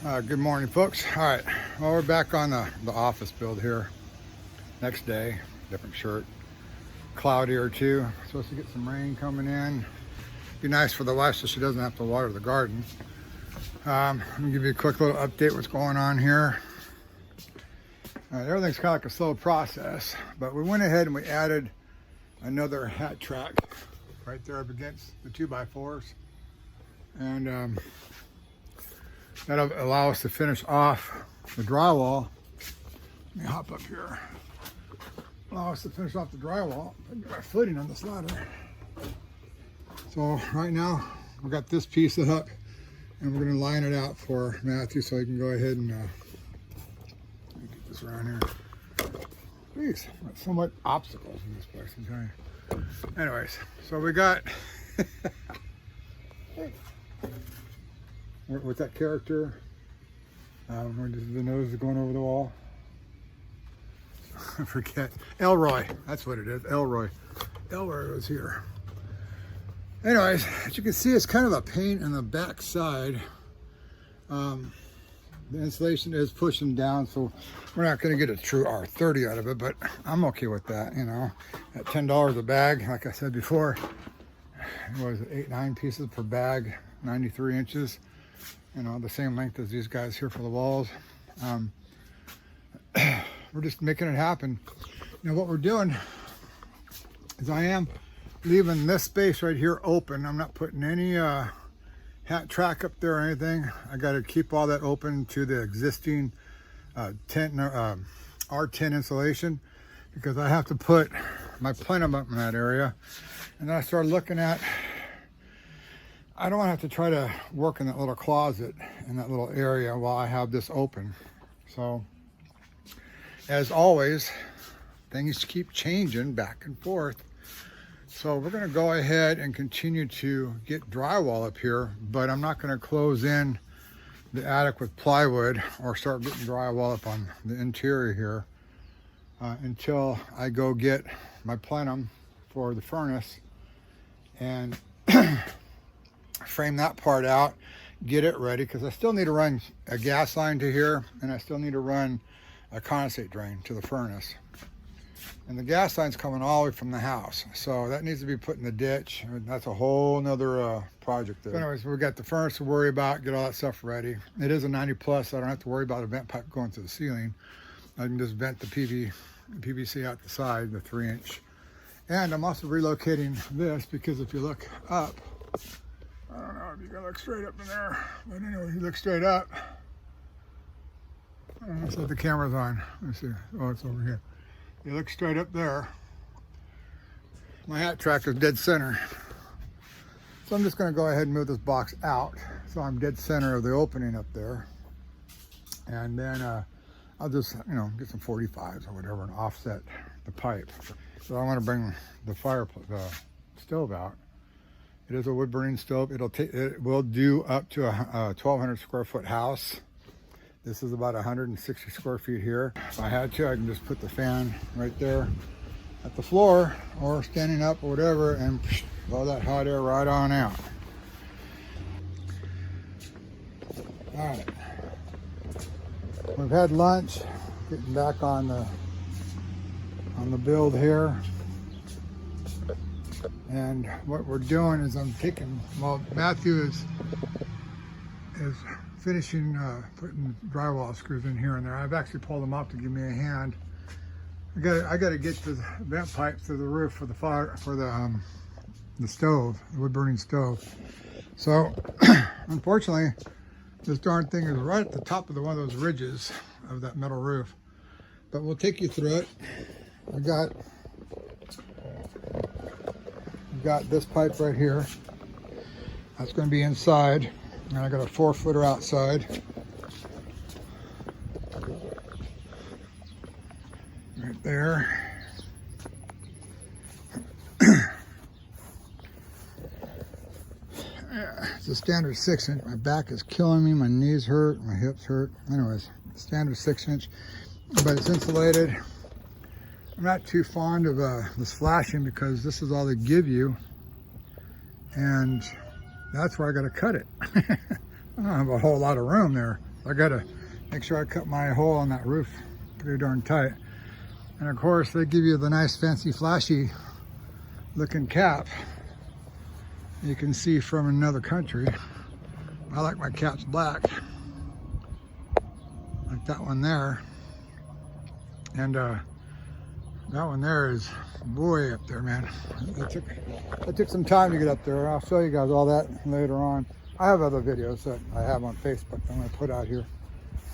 Good morning, folks. All right, well, we're back on the office build here. Next day, different shirt. Cloudier too. Supposed to get some rain coming in. Be nice for the wife so she doesn't have to water the garden. Let me give you a quick little update what's going on here. Everything's kind of like a slow process, but we went ahead and we added another hat track right there up against the 2x4s. And that'll allow us to finish off the drywall. Let me hop up here. Allow us to finish off the drywall and get our footing on this ladder. So right now we got this piece up and we're going to line it out for Matthew so he can go ahead and let me get this around here. Jeez, so much obstacles in this place, I'm telling you. Anyways, so we got with that character, where the nose is going over the wall. I forget. Elroy, that's what it is. Elroy was here. Anyways, as you can see, it's kind of a pain in the back side. The insulation is pushing down, so we're not going to get a true R30 out of it, but I'm okay with that, you know. At $10 a bag, like I said before, it was 8-9 pieces per bag, 93 inches. You know, the same length as these guys here for the walls. We're just making it happen. You know, what we're doing is I am leaving this space right here open. I'm not putting any hat track up there or anything. I got to keep all that open to the existing R10 insulation because I have to put my plenum up in that area. And then I started looking at, I don't want to have to try to work in that little closet in that little area while I have this open. So, as always, things keep changing back and forth. So we're going to go ahead and continue to get drywall up here, but I'm not going to close in the attic with plywood or start getting drywall up on the interior here until I go get my plenum for the furnace and frame that part out, get it ready, because I still need to run a gas line to here and I still need to run a condensate drain to the furnace. And the gas line's coming all the way from the house, so that needs to be put in the ditch. That's a whole nother project there. So anyways, we got the furnace to worry about, get all that stuff ready. It is a 90 plus, so I don't have to worry about a vent pipe going through the ceiling. I can just vent the PVC out the side, the 3-inch. And I'm also relocating this because if you look up, I don't know if you can look straight up in there, but anyway, you look straight up. I don't know if the camera's on. Let me see. Oh, it's over here. You look straight up there. My hat track is dead center. So I'm just going to go ahead and move this box out so I'm dead center of the opening up there. And then I'll just, you know, get some 45s or whatever and offset the pipe. So I want to bring the stove out. It is a wood burning stove. It will do up to a 1,200 square foot house. This is about 160 square feet here. If I had to, I can just put the fan right there at the floor or standing up or whatever and blow that hot air right on out. All right. We've had lunch, getting back on the build here. And what we're doing is I'm taking, well, Matthew is finishing putting drywall screws in here and there. I've actually pulled them off to give me a hand. I got to get the vent pipe through the roof for the fire for the stove, the wood burning stove. So unfortunately, this darn thing is right at the top of one of those ridges of that metal roof. But we'll take you through it. I've got this pipe right here. That's going to be inside. And I got a 4-footer outside. Right there. Yeah, it's a standard 6-inch. My back is killing me. My knees hurt. My hips hurt. Anyways, standard 6-inch. But it's insulated. I'm not too fond of this flashing because this is all they give you. And that's where I got to cut it. I don't have a whole lot of room there. I gotta make sure I cut my hole on that roof pretty darn tight. And of course, they give you the nice, fancy, flashy looking cap you can see from another country. I like my caps black, like that one there. And that one there is way up there, man. It took some time to get up there. I'll show you guys all that later on. I have other videos that I have on Facebook that I'm going to put out here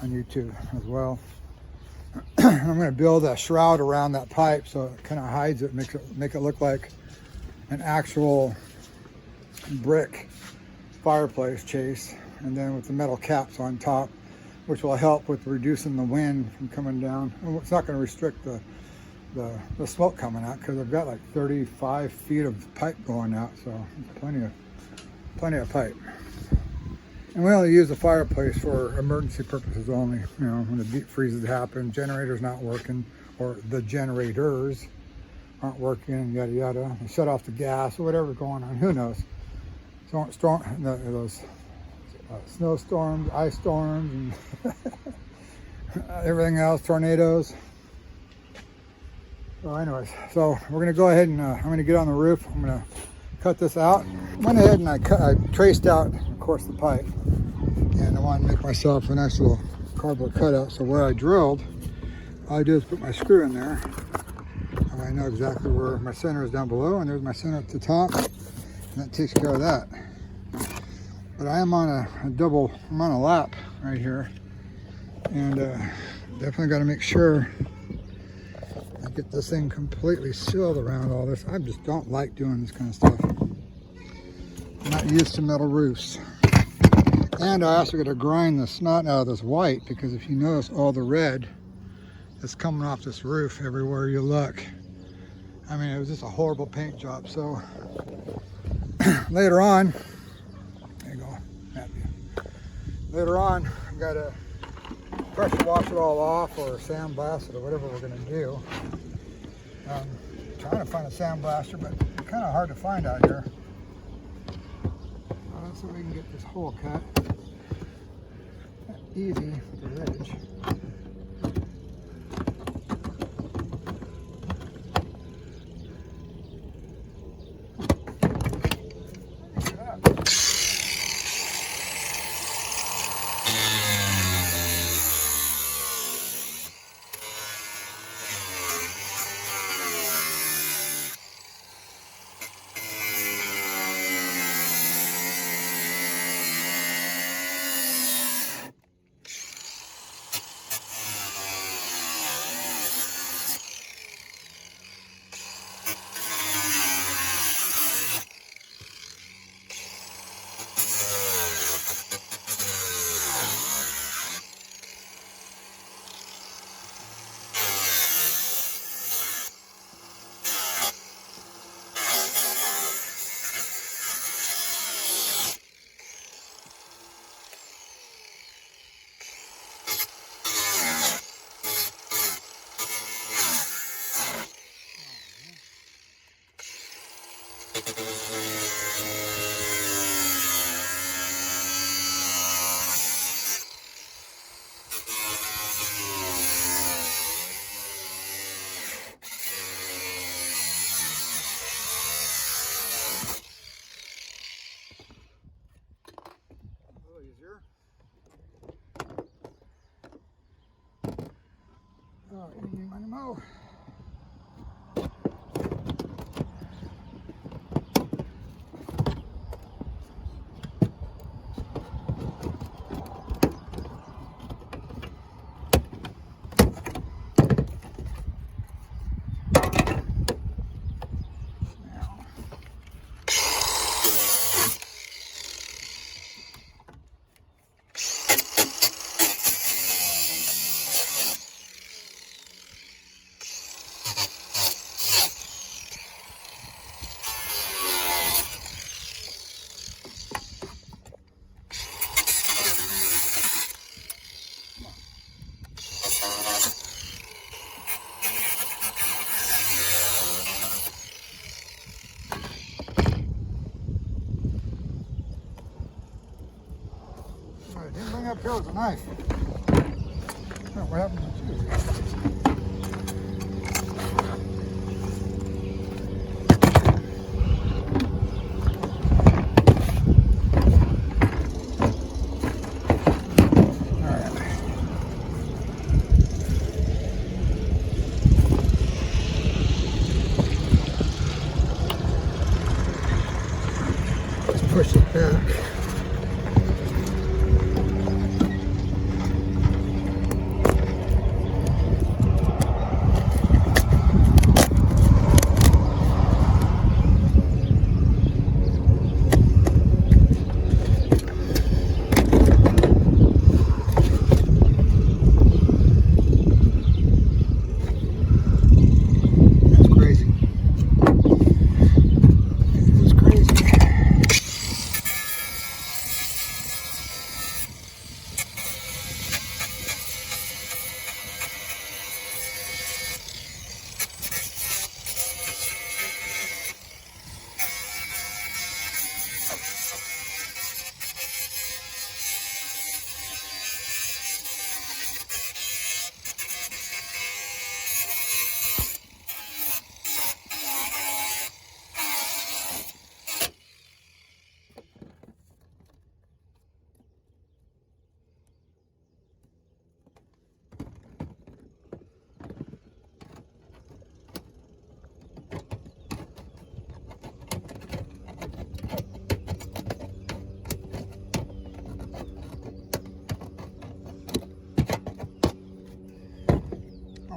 on YouTube as well. I'm going to build a shroud around that pipe so it kind of hides it, make it look like an actual brick fireplace chase, and then with the metal caps on top, which will help with reducing the wind from coming down. It's not going to restrict the smoke coming out because I've got like 35 feet of pipe going out, so plenty of pipe. And we only use the fireplace for emergency purposes only. You know, when the deep freezes happen, generator's not working, or the generators aren't working, yada yada. They shut off the gas or whatever's going on. Who knows? Those snowstorms, ice storms, and everything else, tornadoes. So anyways, so we're gonna go ahead and I'm gonna get on the roof. I'm gonna cut this out. I went ahead and I traced out, of course, the pipe, and I want to make myself a nice little cardboard cutout. So where I drilled, all I do is put my screw in there, and I know exactly where my center is down below, and there's my center at the top, and that takes care of that. But I am on I'm on a lap right here, and definitely got to make sure I get this thing completely sealed around all this. I just don't like doing this kind of stuff. I'm not used to metal roofs. And I also got to grind the snot out of this white, because if you notice all the red that's coming off this roof everywhere you look. I mean, it was just a horrible paint job. So later on, there you go, Matthew. Later on, I got to pressure wash it all off, or sandblast it, or whatever we're going to do. Trying to find a sandblaster, but it's kind of hard to find out here. So we can get this hole cut easy with the ridge. Oh, eeny, miny, moe. There was a knife. Oh, what happened to you? Push it back.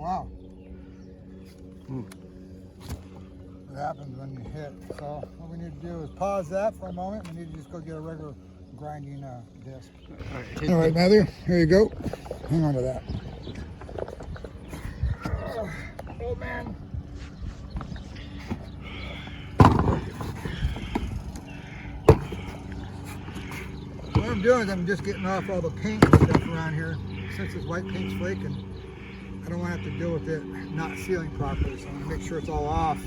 Wow. What happens when you hit. So what we need to do is pause that for a moment. We need to just go get a regular grinding disc. All right, Matthew, here you go. Hang on to that. Oh man. What I'm doing is I'm just getting off all the paint and stuff around here. Since this white paint's flaking, I don't want to have to deal with it not sealing properly, so I'm going to make sure it's all off.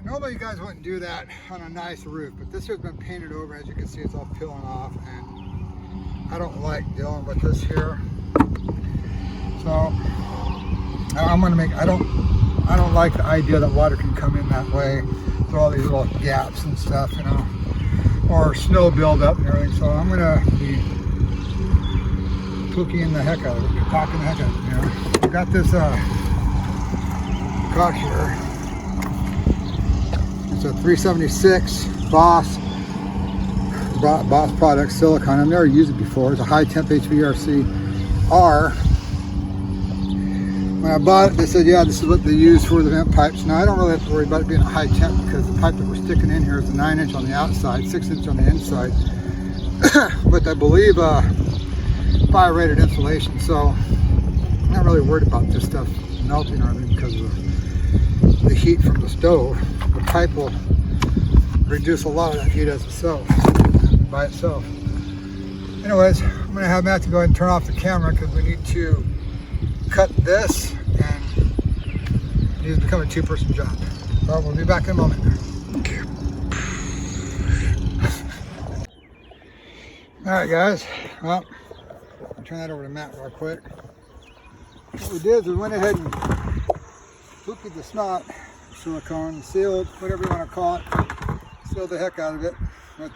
Normally you guys wouldn't do that on a nice roof, but this has been painted over. As you can see, it's all peeling off, and I don't like dealing with this here. So I'm gonna make, I don't like the idea that water can come in that way through all these little gaps and stuff, you know, or snow buildup and everything. So I'm gonna be pooking the heck out of it, pocking the heck out of it, you know. I've got this caulk here. It's a 376 Boss product silicone. I've never used it before. It's a high temp HVAC R. When I bought it, they said, yeah, this is what they use for the vent pipes. Now I don't really have to worry about it being a high temp because the pipe that we're sticking in here is a 9-inch on the outside, 6-inch on the inside. But I believe fire rated insulation, so I'm not really worried about this stuff melting or anything because of the heat from the stove. The pipe will reduce a lot of that heat as itself, by itself. Anyways, I'm going to have Matthew go ahead and turn off the camera because we need to cut this, and it needs to become a two-person job. So we'll be back in a moment. Alright guys, well, I'll turn that over to Matt real quick. What we did is we went ahead and hooked the snot, silicone, sealed, whatever you want to call it, sealed the heck out of it with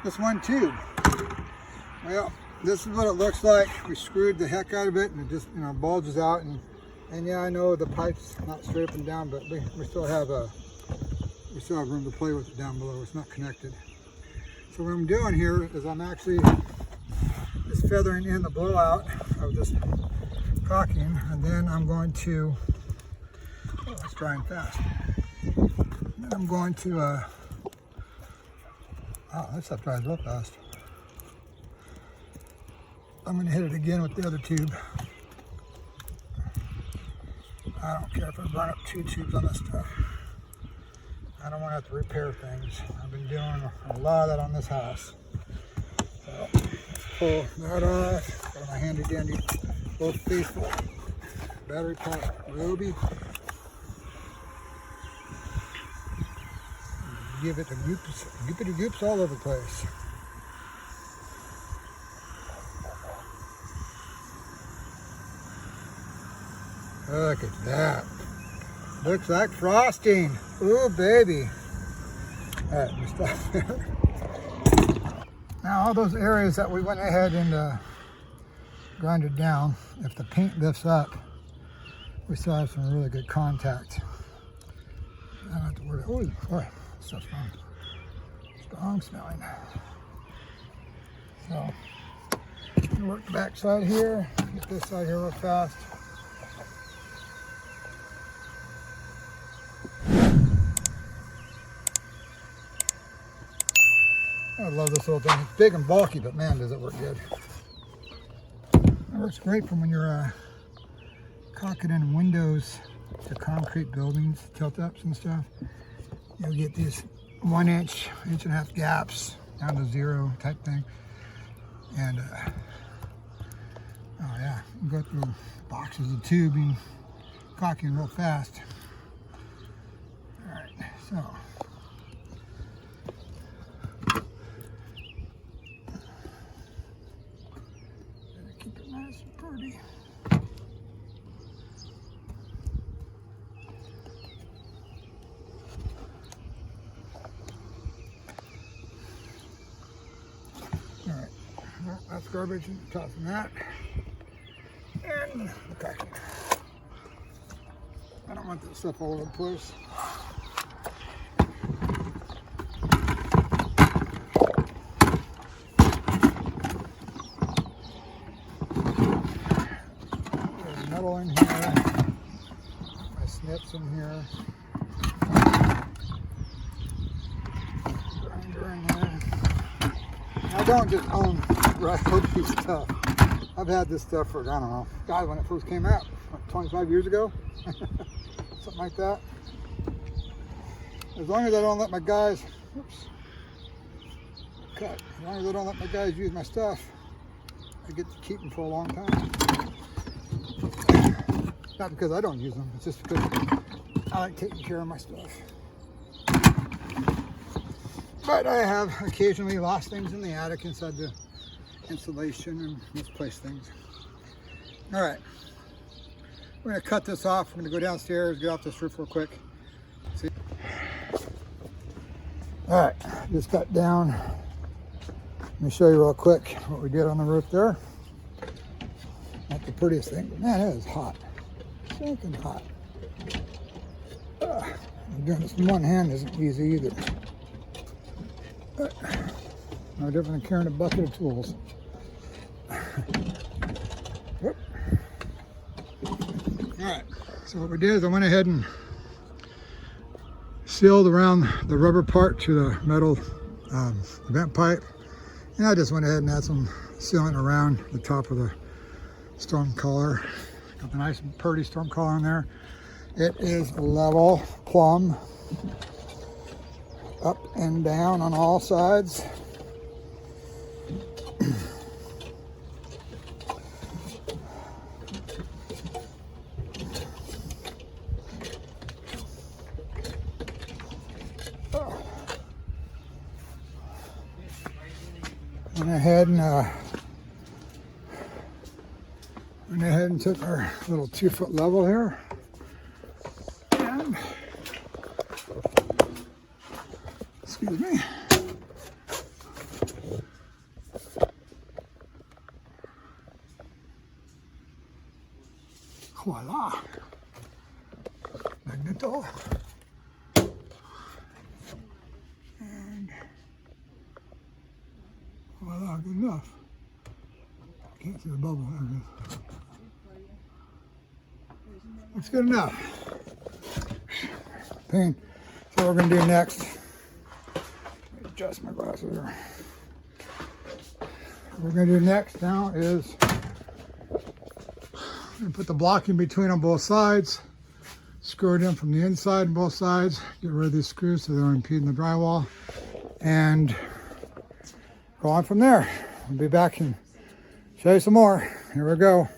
this one tube. Well, this is what it looks like. We screwed the heck out of it, and it just, you know, bulges out. And yeah, I know the pipe's not straight up and down, but we still have room to play with it down below. It's not connected. So what I'm doing here is I'm actually just feathering in the blowout of this caulking, and then I'm going to, oh, it's drying fast. And then I'm going to Oh, that stuff dries real fast. I'm going to hit it again with the other tube. I don't care if I run up 2 tubes on this stuff. I don't want to have to repair things. I've been doing a lot of that on this house. So, pull that off. Got my handy dandy, both faithful battery pack Ruby. Give it a goopity goops all over the place. Look at that. Looks like frosting. Ooh, baby. All right, we stop there. Now, all those areas that we went ahead and grinded down, if the paint lifts up, we still have some really good contact. I don't have to worry. Oh, boy, stuff's strong smelling. So, work the back side here, get this side here real fast. I love this little thing. It's big and bulky, but man, does it work good. It works great for when you're caulking in windows to concrete buildings, tilt-ups and stuff. You'll get these 1 inch, 1.5 gaps down to 0 type thing. And, oh yeah, you go through boxes of tubing, caulking real fast. All right, so. Keep it nice and pretty. All right, well, that's garbage. Tossing that. And the packing. I don't want that stuff all over the place. There's metal in here. My snips in here. Grinder in there. I don't just own Ryobi stuff. I've had this stuff for, I don't know, God, when it first came out, like 25 years ago, something like that. As long as I don't let my guys, oops, cut. As long as I don't let my guys use my stuff, I get to keep them for a long time. Not because I don't use them, it's just because I like taking care of my stuff. But I have occasionally lost things in the attic inside the insulation and misplaced things. All right, we're gonna cut this off. We're gonna go downstairs, get off this roof real quick. See? All right, just got down. Let me show you real quick what we did on the roof there. Not the prettiest thing, but man, it is hot. Stinking hot. Doing this in one hand isn't easy either. But no different than carrying a bucket of tools. Whoop. All right, so what we did is I went ahead and sealed around the rubber part to the metal vent pipe. And I just went ahead and had some sealant around the top of the storm collar. Got the nice and pretty storm collar in there. It is level, plumb, up and down on all sides. Went ahead and took our little 2-foot level here. And, excuse me. Voila. Magneto. And voila, good enough. Can't see the bubble. There it is. That's good enough. Pain. So what we're going to do next, adjust my glasses here. What we're going to do next now is I'm going to put the blocking between on both sides, screw it in from the inside on both sides, get rid of these screws so they don't impede the drywall, and go on from there. I'll be back and show you some more. Here we go.